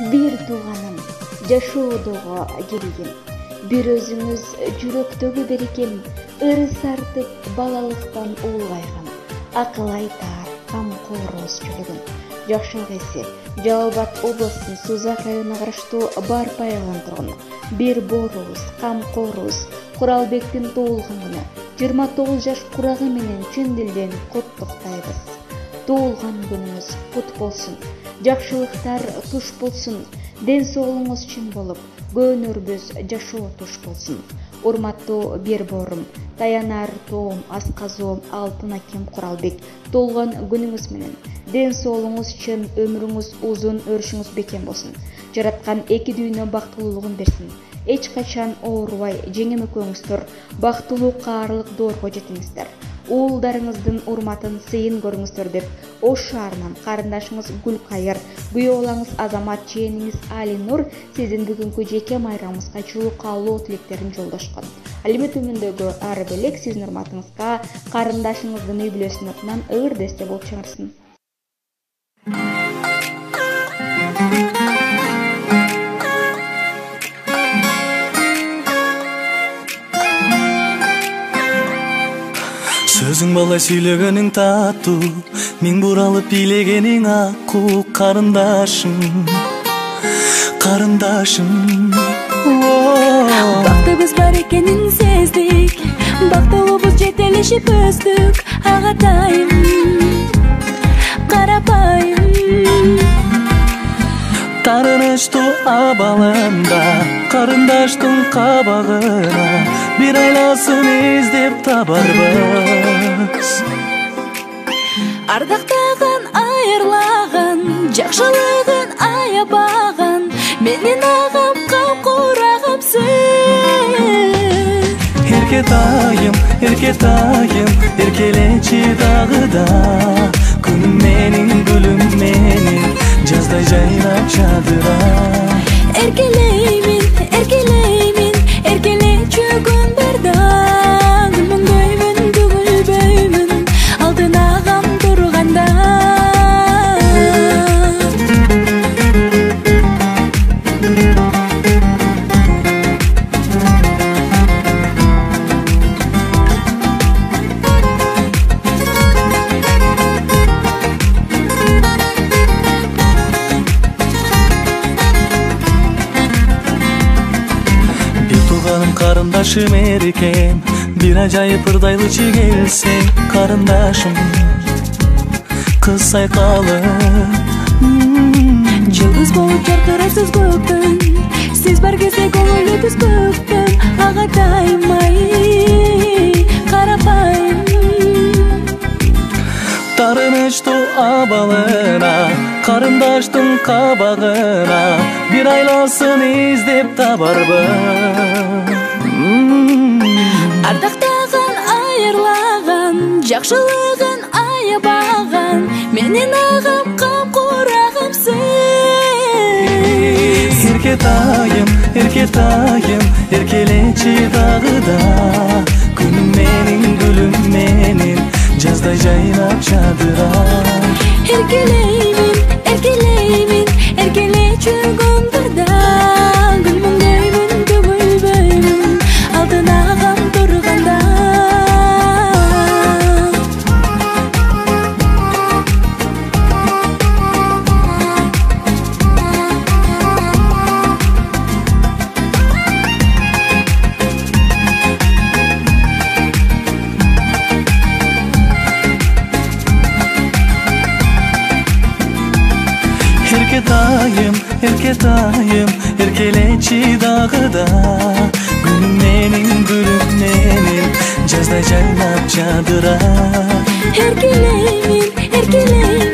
Bir tууганым жашоодого киригим, бир өзүңүз жүрөктөгү берекем, ырыс артып балалыктан улгайган, акыл айтар камкорубуз жүрөгүм. Жакшылык эси Жалал Абад областынын Сузак районуна караштуу Барпы айылынын тургуну, бир боорубуз, камкорубуз Куралбектин туулган күнү 29 жаш курагы менен чын дилден куттуктайбыз. Туулган күнүңүз кут болсун, жакшылыктар туш болсун, ден соолугуңуз чың болуп, көөнөрүбүз жашоо туш болсун. Урматтуу бир боорум, таянар тоом, асказоом Алтын акем Куралбек, туулган күнүңүз менен ден соолугуңуз чын, өмүрүңүз узун, өрүшүңүз бекем болсун. Жараткан эки дүйнө бактылуулугун берсин. Эч качан оорубай, жеңим экөөңүздөр бактылуу каарлык доорго жетиңиздер. Уулдарыңыздын урматын сыйын көрүңүздөр деп, Ош шаарынан карындашыңыз Гүлкайыр, күйөөбалаңыз Азамат, жээниңиз Алинур сиздин бүгүнкү жеке майрамыңызга чулуу каалоо тилектерин жолдошкон. Ал эми төмөндөгү ар белек сиздин урматыңызга карындашыңыздын үй бүлөсүнүн атынан ыр десте болуп чыгарсын. Сөзүң балай сүйлөгөнүң таттуу, мен буралып бийлегениң аккуу, карындашым, карындашым. Бактыбыз бар экенин сездик, бактылуубуз жетелешип өстүк, агатайым, карапайым. Тарынычтуу абалында, карындаштын кабагына, бир айласын издеп табарбыз. Ардактаган, айырлаган, жакшылыгын аябаган, менин агам, камкурагымсың. Эркетайым, эркетайым, эркелечи дагы да, күнүм менин, гүлүм менин, жаздай жайнап жадыра. Эркелеймин, эркелеймин, эркелечү күн барда, күмүңдөймүн, түгүлбөймүн, алтын агам турганда. Карындашым эркем, бир ажайып ырдайлычы келсең, карындашым, кыз сайкалып. Жылдыз болуп жаркырайсыз көктөн, сиз бар кезде көңүлүбүз көктөн, агатайым, ай, карапайым. Тарынычтуу абалына, карындаштын кабагына, бир айласын издеп табарбыз. Ардактаган, айырлаган, жакшылыгын аябаган, менин агам, камкурагымсың. Эркетайым, эркетайым, эркелечи дагы да, күнүм менин, гүлүм менин, жаздай жайнап жадыра. Эркелеймин, эркелеймин, эркелечү күн барда, күлмүңдөймүн, түгүлбөймүн, алтын агам турганда. Эркетайым, эркетайым, эркелечи дагы да, күнүм менин, гүлүм менин, жаздай жайнап жадыра. Эркелеймин, эркелеймин,